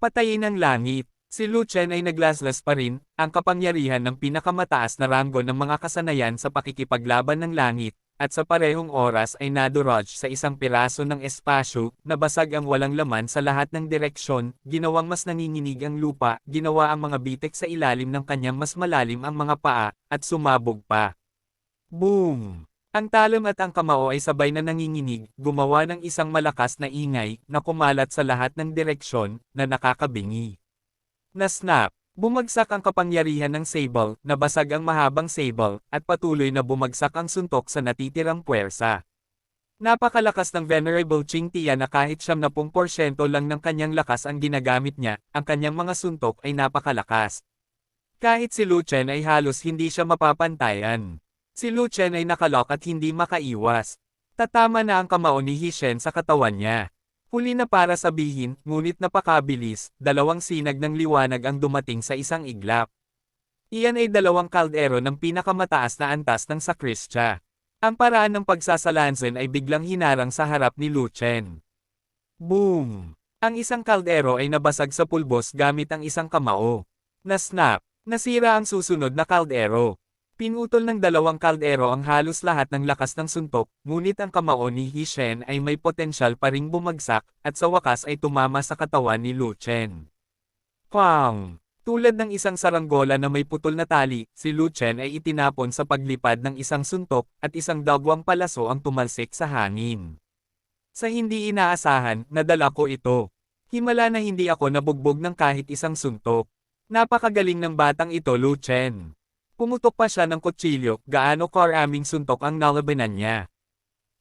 Patayin ang langit. Si Lu Chen ay naglaslas pa rin, ang kapangyarihan ng pinakamataas na ranggo ng mga kasanayan sa pakikipaglaban ng langit, at sa parehong oras ay nadurog sa isang piraso ng espasyo, nabasag ang walang laman sa lahat ng direksyon, ginawang mas nanginginig ang lupa, ginawa ang mga bitek sa ilalim ng kanyang mas malalim ang mga paa, at sumabog pa. Boom! Ang talon at ang kamao ay sabay na nanginginig, gumawa ng isang malakas na ingay, na kumalat sa lahat ng direksyon, na nakakabingi. Na-snap! Bumagsak ang kapangyarihan ng sable, nabasag ang mahabang sable, at patuloy na bumagsak ang suntok sa natitirang puwersa. Napakalakas ng Venerable Qing Tian na kahit 70% lang ng kanyang lakas ang ginagamit niya, ang kanyang mga suntok ay napakalakas. Kahit si Lu Chen ay halos hindi siya mapapantayan. Si Lu Chen ay nakalock at hindi makaiwas. Tatama na ang kamao ni He Shen sa katawan niya. Huli na para sabihin, ngunit napakabilis, dalawang sinag ng liwanag ang dumating sa isang iglap. Iyan ay dalawang kaldero ng pinakamataas na antas ng sakristya. Ang paraan ng pagsasalansan ay biglang hinarang sa harap ni Lu Chen. Boom! Ang isang kaldero ay nabasag sa pulbos gamit ang isang kamao. Na-snap! Nasira ang susunod na kaldero. Pinutol ng dalawang kaldero ang halos lahat ng lakas ng suntok, ngunit ang kamao ni He Shen ay may potensyal pa ring bumagsak, at sa wakas ay tumama sa katawan ni Lu Chen. Pang! Tulad ng isang saranggola na may putol na tali, si Lu Chen ay itinapon sa paglipad ng isang suntok, at isang dagwang palaso ang tumalsik sa hangin. Sa hindi inaasahan, nadala ko ito. Himala na hindi ako nabugbog ng kahit isang suntok. Napakagaling ng batang ito, Lu Chen. Pumutok pa siya ng kutsilyo, gaano karaming suntok ang nalabanan niya.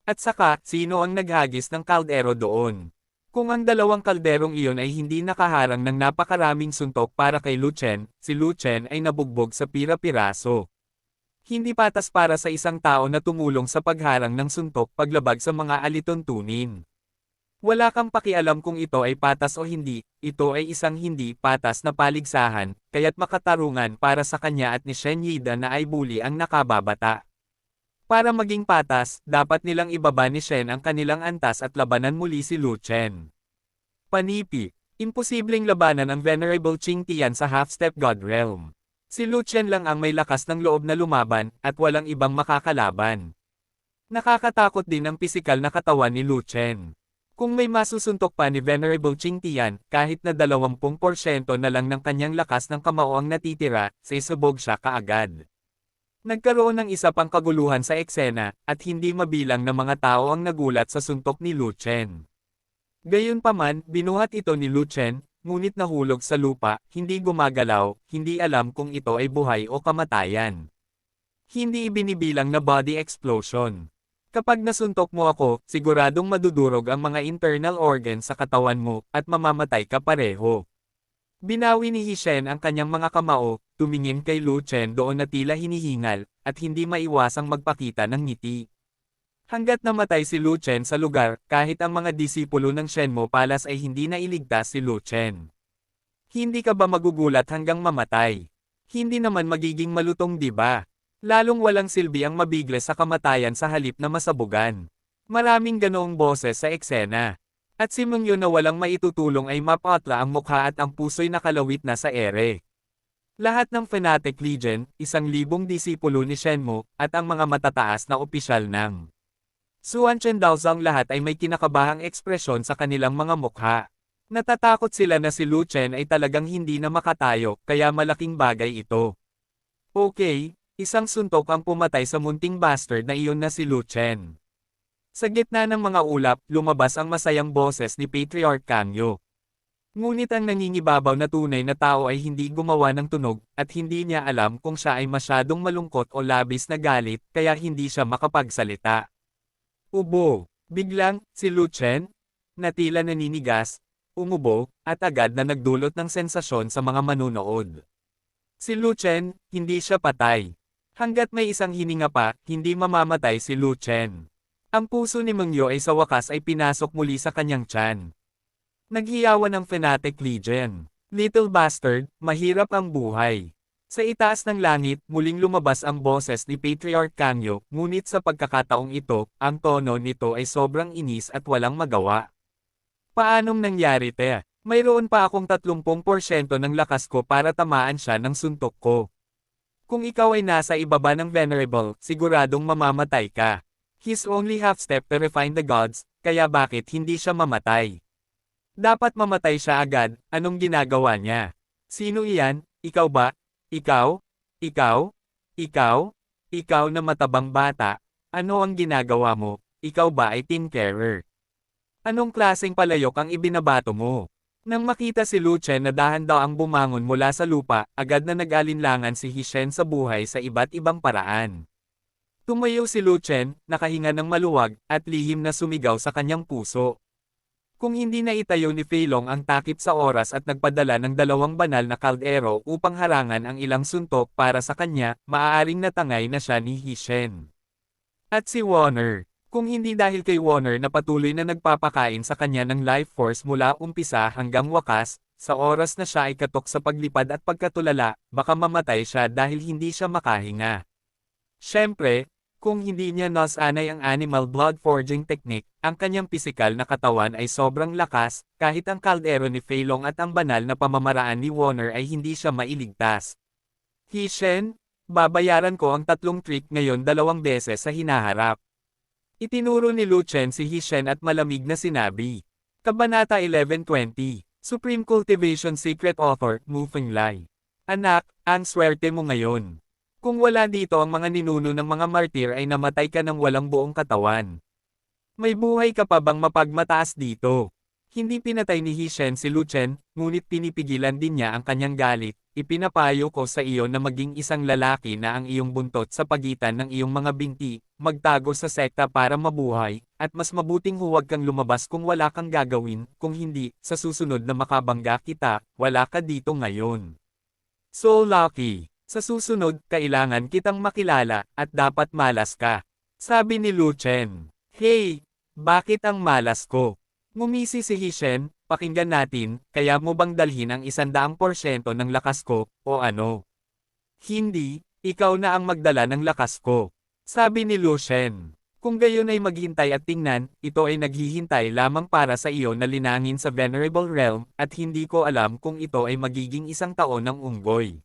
At saka, sino ang naghagis ng kaldero doon? Kung ang dalawang kalderong iyon ay hindi nakaharang ng napakaraming suntok para kay Lu Chen, si Lu Chen ay nabugbog sa pira-piraso. Hindi patas para sa isang tao na tumulong sa pagharang ng suntok paglabag sa mga alituntunin. Wala kang pakialam kung ito ay patas o hindi, ito ay isang hindi patas na paligsahan, kaya't makatarungan para sa kanya at ni Shen Yida na ay bully ang nakababata. Para maging patas, dapat nilang ibaba ni Shen ang kanilang antas at labanan muli si Lu Chen. Panipi, imposibleng labanan ang Venerable Qing Tian sa Half-Step God Realm. Si Lu Chen lang ang may lakas ng loob na lumaban, at walang ibang makakalaban. Nakakatakot din ang pisikal na katawan ni Lu Chen. Kung may masusuntok pa ni Venerable Qing Tian, kahit na 20% na lang ng kanyang lakas ng kamao ang natitira, sisubog siya kaagad. Nagkaroon ng isa pang kaguluhan sa eksena, at hindi mabilang na mga tao ang nagulat sa suntok ni Lu Chen. Gayunpaman, binuhat ito ni Lu Chen, ngunit nahulog sa lupa, hindi gumagalaw, hindi alam kung ito ay buhay o kamatayan. Hindi ibinibilang na body explosion. Kapag nasuntok mo ako, siguradong madudurog ang mga internal organs sa katawan mo, at mamamatay ka pareho. Binawi ni Hishen ang kanyang mga kamao, tumingin kay Lu Chen doon na tila hinihingal, at hindi maiwasang magpakita ng ngiti. Hanggat namatay si Lu Chen sa lugar, kahit ang mga disipulo ng Shenmo Palace ay hindi na iligtas si Lu Chen. Hindi ka ba magugulat hanggang mamatay? Hindi naman magiging malutong, di ba? Lalong walang silbi ang mabigle sa kamatayan sa halip na masabugan. Maraming ganoong boses sa eksena. At si Mengyo na walang maitutulong ay mapatla ang mukha at ang puso'y nakalawit na sa ere. Lahat ng Fanatic Legion, 1,000 disipulo ni Shenmo, at ang mga matataas na opisyal ng Suan Chendaozang lahat ay may kinakabahang ekspresyon sa kanilang mga mukha. Natatakot sila na si Lu Chen ay talagang hindi na makatayo, kaya malaking bagay ito. Okay. Isang suntok ang pumatay sa munting bastard na iyon na si Lu Chen. Sa gitna ng mga ulap, lumabas ang masayang boses ni Patriarch Kangyo. Ngunit ang nangingibabaw na tunay na tao ay hindi gumawa ng tunog, at hindi niya alam kung siya ay masyadong malungkot o labis na galit, kaya hindi siya makapagsalita. Ubo. Biglang, si Lu Chen, na tila naninigas, umubo, at agad na nagdulot ng sensasyon sa mga manunood. Si Lu Chen, hindi siya patay. Hanggat may isang hininga pa, hindi mamamatay si Lu Chen. Ang puso ni Mengyo ay sa wakas ay pinasok muli sa kanyang tiyan. Naghiyawan ang Fanatic Legion. Little bastard, mahirap ang buhay. Sa itaas ng langit, muling lumabas ang boses ni Patriarch Kangyo, ngunit sa pagkakataong ito, ang tono nito ay sobrang inis at walang magawa. Paanong nangyari te? Mayroon pa akong 30% ng lakas ko para tamaan siya ng suntok ko. Kung ikaw ay nasa ibaba ng Venerable, siguradong mamamatay ka. He's only half-step to refine the gods, kaya bakit hindi siya mamatay? Dapat mamatay siya agad, anong ginagawa niya? Sino iyan? Ikaw ba? Ikaw? Ikaw? Ikaw? Ikaw na matabang bata? Ano ang ginagawa mo? Ikaw ba ay tinkerer? Anong klaseng palayok ang ibinabato mo? Nang makita si Lu Chen na dahan-daang bumangon mula sa lupa, agad na nag-alinlangan si Hishen sa buhay sa iba't ibang paraan. Tumayo si Lu Chen, nakahinga ng maluwag, at lihim na sumigaw sa kanyang puso. Kung hindi na itayo ni Fei Long ang takip sa oras at nagpadala ng 2 banal na kaldero upang harangan ang ilang suntok para sa kanya, maaaring natangay na siya ni Hishen. At si Warner. Kung hindi dahil kay Warner na patuloy na nagpapakain sa kanya ng life force mula umpisa hanggang wakas, sa oras na siya ay katok sa paglipad at pagkatulala, baka mamatay siya dahil hindi siya makahinga. Siyempre, kung hindi niya nasanay ang animal blood forging technique, ang kanyang pisikal na katawan ay sobrang lakas, kahit ang kaldero ni Fei Long at ang banal na pamamaraan ni Warner ay hindi siya mailigtas. Hishen, babayaran ko ang 3 trick ngayon 2 beses sa hinaharap. Itinuro ni Lu Chen si Hishen at malamig na sinabi. Kabanata 1120, Supreme Cultivation Secret Author, Mu Fenglai. Anak, ang swerte mo ngayon. Kung wala dito ang mga ninuno ng mga martir ay namatay ka ng walang buong katawan. May buhay ka pa bang mapagmataas dito? Hindi pinatay ni Hishen si Lu Chen, ngunit pinipigilan din niya ang kanyang galit. Ipinapayo ko sa iyo na maging isang lalaki na ang iyong buntot sa pagitan ng iyong mga binti, magtago sa sekta para mabuhay, at mas mabuting huwag kang lumabas kung wala kang gagawin, kung hindi, sa susunod na makabangga kita, wala ka dito ngayon. So lucky. Sa susunod, kailangan kitang makilala, at dapat malas ka. Sabi ni Lu Chen. Hey, bakit ang malas ko? Ngumisi si Hishen, pakinggan natin, kaya mo bang dalhin ang 100% ng lakas ko, o ano? Hindi, ikaw na ang magdala ng lakas ko. Sabi ni Lu Shen. Kung gayon ay maghintay at tingnan, ito ay naghihintay lamang para sa iyo na linangin sa Venerable Realm, at hindi ko alam kung ito ay magiging 1 taon ng unggoy.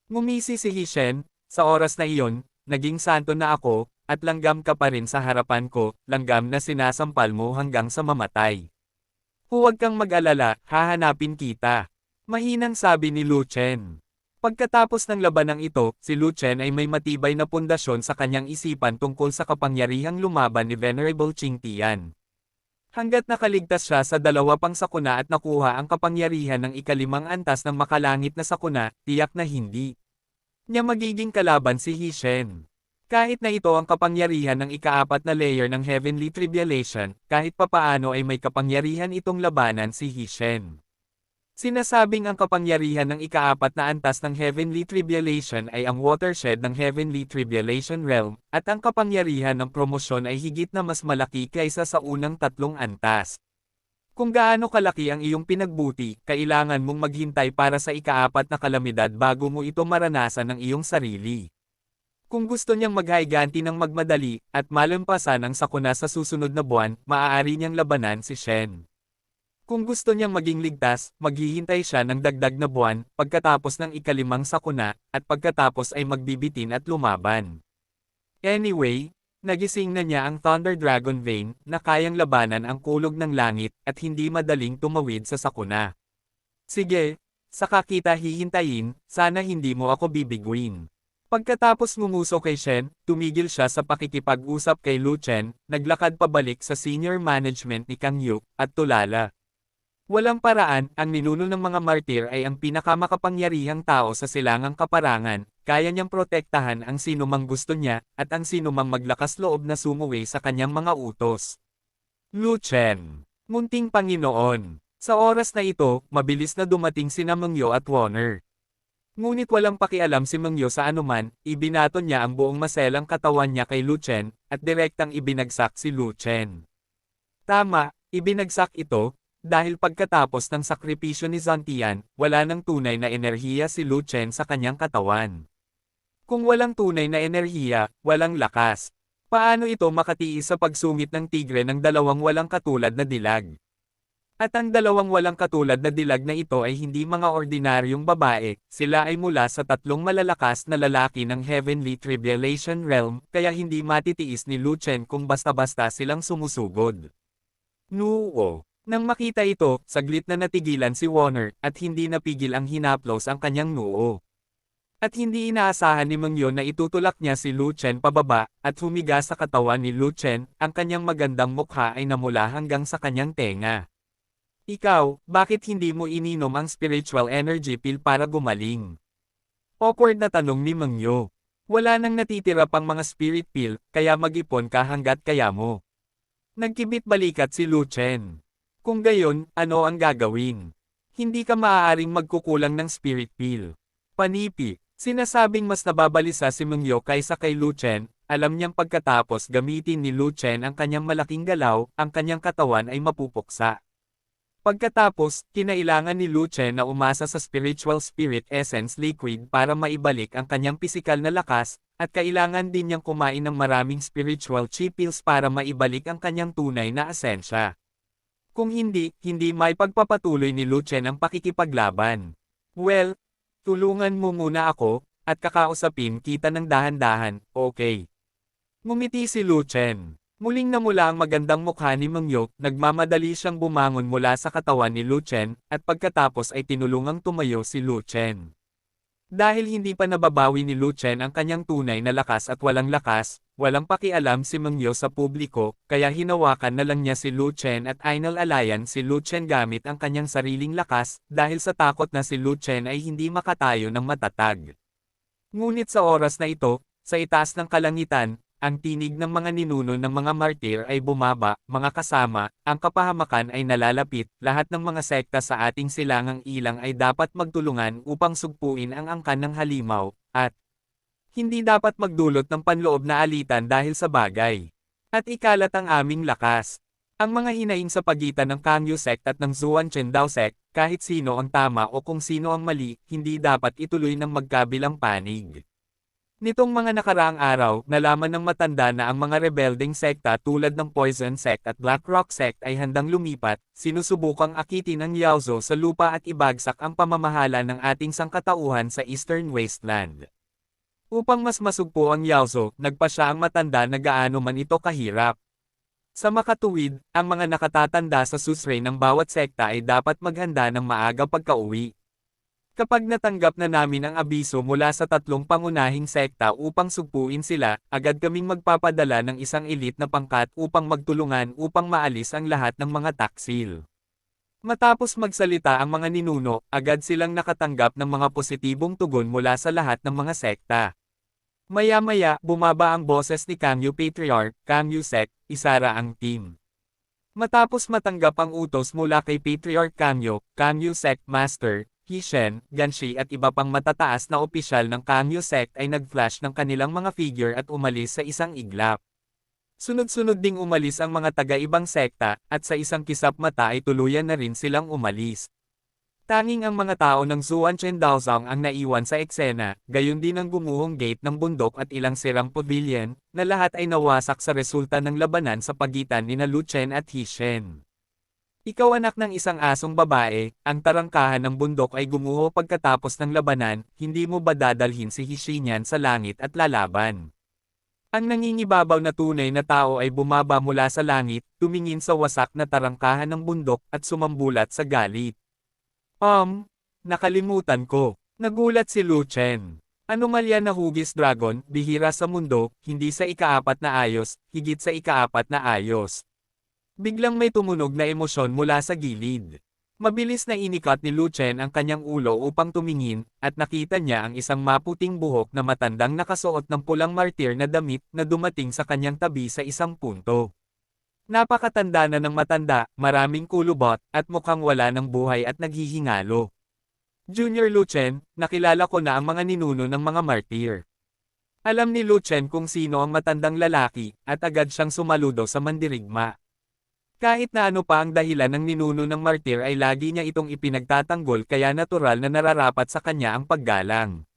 Ngumisi si Hishen, sa oras na iyon, naging santo na ako, at langgam ka pa rin sa harapan ko, langgam na sinasampal mo hanggang sa mamatay. Huwag kang mag-alala, hahanapin kita. Mahinang sabi ni Lu Chen. Pagkatapos ng labanang ito, si Lu Chen ay may matibay na pundasyon sa kanyang isipan tungkol sa kapangyarihang lumaban ni Venerable Qing Tian. Hanggat nakaligtas siya sa 2 pang sakuna at nakuha ang kapangyarihan ng ika-5 antas ng makalangit na sakuna, tiyak na hindi niya magiging kalaban si Hishen. Kahit na ito ang kapangyarihan ng ika-4 na layer ng Heavenly Tribulation, kahit papaano ay may kapangyarihan itong labanan si Hishen. Sinasabing ang kapangyarihan ng ika-4 na antas ng Heavenly Tribulation ay ang watershed ng Heavenly Tribulation Realm, at ang kapangyarihan ng promosyon ay higit na mas malaki kaysa sa unang 3 antas. Kung gaano kalaki ang iyong pinagbuti, kailangan mong maghintay para sa ika-4 na kalamidad bago mo ito maranasan ng iyong sarili. Kung gusto niyang maghiganti ng magmadali, at malampasan ang sakuna sa susunod na buwan, maaari niyang labanan si Shen. Kung gusto niyang maging ligtas, maghihintay siya ng dagdag na buwan, pagkatapos ng ika-5 sakuna, at pagkatapos ay magbibitin at lumaban. Anyway, nagising na niya ang Thunder Dragon Vein, na kayang labanan ang kulog ng langit, at hindi madaling tumawid sa sakuna. Sige, saka kita hihintayin, sana hindi mo ako bibiguin. Pagkatapos ngumuso kay Shen, tumigil siya sa pakikipag-usap kay Lu Chen, naglakad pabalik sa senior management ni Kang Yu, at tulala. Walang paraan, ang ninuno ng mga martir ay ang pinakamakapangyarihang tao sa silangang kaparangan, kaya niyang protektahan ang sinumang gusto niya, at ang sinumang maglakas loob na sumuwi sa kanyang mga utos. Lu Chen, munting Panginoon. Sa oras na ito, mabilis na dumating sina Mengyo at Warner. Ngunit walang pakialam si Mengyo sa anuman, ibinaton niya ang buong maselang katawan niya kay Lu Chen, at direktang ibinagsak si Lu Chen. Tama, ibinagsak ito, dahil pagkatapos ng sakripisyo ni Zantian, wala nang tunay na enerhiya si Lu Chen sa kanyang katawan. Kung walang tunay na enerhiya, walang lakas. Paano ito makatiis sa pagsungit ng tigre ng 2 walang katulad na dilag? At ang 2 walang katulad na dilag na ito ay hindi mga ordinaryong babae, sila ay mula sa 3 malalakas na lalaki ng Heavenly Tribulation Realm, kaya hindi matitiis ni Lu Chen kung basta-basta silang sumusugod. Nuo. Nang makita ito, saglit na natigilan si Warner, at hindi napigil ang hinaplos ang kanyang noo. At hindi inaasahan ni Mengyo na itutulak niya si Lu Chen pababa, at humiga sa katawan ni Lu Chen, ang kanyang magandang mukha ay namula hanggang sa kanyang tenga. Ikaw, bakit hindi mo ininom ang spiritual energy pill para gumaling? Awkward na tanong ni Mengyo. Wala nang natitira pang mga spirit pill, kaya mag-ipon ka hanggat kaya mo. Nagkibit balikat si Lu Chen. Kung gayon, ano ang gagawin? Hindi ka maaaring magkukulang ng spirit pill. Panipi, sinasabing mas nababalisa si Mengyo kaysa kay Lu Chen, alam niyang pagkatapos gamitin ni Lu Chen ang kanyang malaking galaw, ang kanyang katawan ay mapupuksa. Pagkatapos, kinailangan ni Lu Chen na umasa sa spiritual spirit essence liquid para maibalik ang kanyang pisikal na lakas, at kailangan din niyang kumain ng maraming spiritual chi pills para maibalik ang kanyang tunay na asensya. Kung hindi may pagpapatuloy ni Lu Chen ang pakikipaglaban. Well, tulungan mo muna ako, at kakausapin kita ng dahan-dahan, okay? Ngumiti si Lu Chen. Muling namula ang magandang mukha ni Mengyo, nagmamadali siyang bumangon mula sa katawan ni Lu Chen, at pagkatapos ay tinulungang tumayo si Lu Chen. Dahil hindi pa nababawi ni Lu Chen ang kanyang tunay na lakas at walang pakialam si Mengyo sa publiko, kaya hinawakan na lang niya si Lu Chen at inalalayan si Lu Chen gamit ang kanyang sariling lakas, dahil sa takot na si Lu Chen ay hindi makatayo ng matatag. Ngunit sa oras na ito, sa itaas ng kalangitan, ang tinig ng mga ninuno ng mga martir ay bumaba, mga kasama, ang kapahamakan ay nalalapit, lahat ng mga sekta sa ating silangang ilang ay dapat magtulungan upang sugpuin ang angkan ng halimaw, at hindi dapat magdulot ng panloob na alitan dahil sa bagay. At ikalat ang aming lakas. Ang mga hinaing sa pagitan ng Kangyo sect at ng Zhuan Chendao sect, kahit sino ang tama o kung sino ang mali, hindi dapat ituloy ng magkabilang panig. Nitong mga nakaraang araw, nalaman ng matanda na ang mga rebelding sekta tulad ng Poison Sect at Black Rock Sect ay handang lumipat, sinusubukang akitin ang Yaozo sa lupa at ibagsak ang pamamahala ng ating sangkatauhan sa Eastern Wasteland. Upang mas masugpo ang Yaozo, nagpa siya ang matanda na gaano man ito kahirap. Sa makatuwid, ang mga nakatatanda sa susre ng bawat sekta ay dapat maghanda ng maaga pagka-uwi. Kapag natanggap na namin ang abiso mula sa tatlong pangunahing sekta upang sugpuin sila, agad kaming magpapadala ng isang elite na pangkat upang magtulungan upang maalis ang lahat ng mga taksil. Matapos magsalita ang mga ninuno, agad silang nakatanggap ng mga positibong tugon mula sa lahat ng mga sekta. Maya-maya, bumaba ang boses ni Kangyo Patriarch, Kangyo Sect, isara ang team. Matapos matanggap ang utos mula kay Patriarch Kangyo, Kangyo Sect Master, Hishen, Ganshi at iba pang matataas na opisyal ng Kangyo Sect ay nag-flash ng kanilang mga figure at umalis sa isang iglap. Sunod-sunod ding umalis ang mga taga-ibang sekta, at sa isang kisap mata ay tuluyan na rin silang umalis. Tanging ang mga tao ng Zhuan Chendaozong ang naiwan sa eksena, gayon din ang gumuhong gate ng bundok at ilang sirang pavilion, na lahat ay nawasak sa resulta ng labanan sa pagitan ni Lu Chen at Hishen. Ikaw anak ng isang asong babae, ang tarangkahan ng bundok ay gumuho pagkatapos ng labanan, hindi mo ba dadalhin si Hishinyan sa langit at lalaban? Ang nangingibabaw na tunay na tao ay bumaba mula sa langit, tumingin sa wasak na tarangkahan ng bundok at sumambulat sa galit. Nakalimutan ko. Nagulat si Lu Chen. Anomalya na hugis dragon, bihira sa mundo, hindi sa ikaapat na ayos, higit sa ikaapat na ayos. Biglang may tumunog na emosyon mula sa gilid. Mabilis na inikat ni Lu Chen ang kanyang ulo upang tumingin, at nakita niya ang isang maputing buhok na matandang nakasuot ng pulang martir na damit na dumating sa kanyang tabi sa isang punto. Napakatanda na ng matanda, maraming kulubot, at mukhang wala ng buhay at naghihingalo. Junior Lu Chen, nakilala ko na ang mga ninuno ng mga martir. Alam ni Lu Chen kung sino ang matandang lalaki, at agad siyang sumaludo sa mandirigma. Kahit na ano pa ang dahilan ng ninuno ng martir ay lagi niya itong ipinagtatanggol kaya natural na nararapat sa kanya ang paggalang.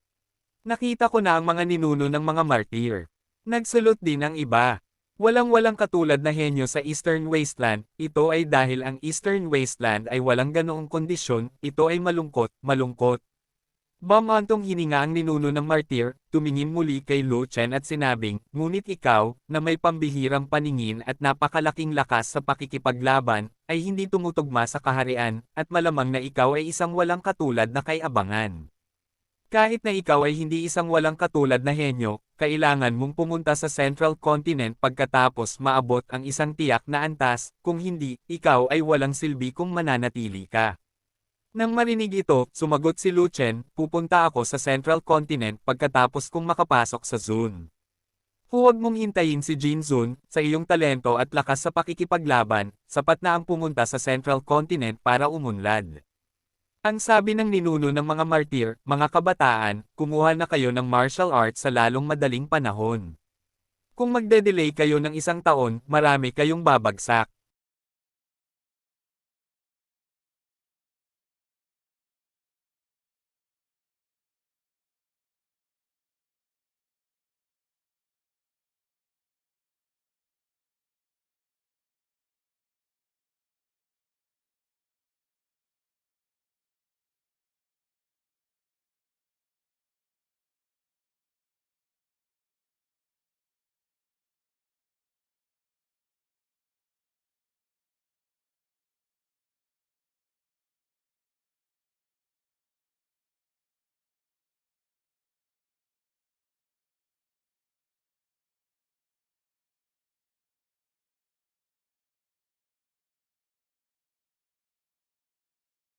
Nakita ko na ang mga ninuno ng mga martir. Nagsulot din ang iba. Walang-walang katulad na henyo sa Eastern Wasteland, ito ay dahil ang Eastern Wasteland ay walang ganoong kondisyon, ito ay malungkot. Bamantong hininga ang ninuno ng martir, tumingin muli kay Lu Chen at sinabing, ngunit ikaw, na may pambihirang paningin at napakalaking lakas sa pakikipaglaban, ay hindi tumutugma sa kaharian, at malamang na ikaw ay isang walang katulad na kay-abangan. Kahit na ikaw ay hindi isang walang katulad na henyo, kailangan mong pumunta sa Central Continent pagkatapos maabot ang isang tiyak na antas, kung hindi, ikaw ay walang silbi kung mananatili ka. Nang marinig ito, sumagot si Lu Chen, pupunta ako sa Central Continent pagkatapos kong makapasok sa Zun. Huwag mong hintayin si Jin Zun, sa iyong talento at lakas sa pakikipaglaban, sapat na ang pumunta sa Central Continent para umunlad. Ang sabi ng ninuno ng mga martir, mga kabataan, kumuha na kayo ng martial arts sa lalong madaling panahon. Kung magde-delay kayo ng isang taon, marami kayong babagsak.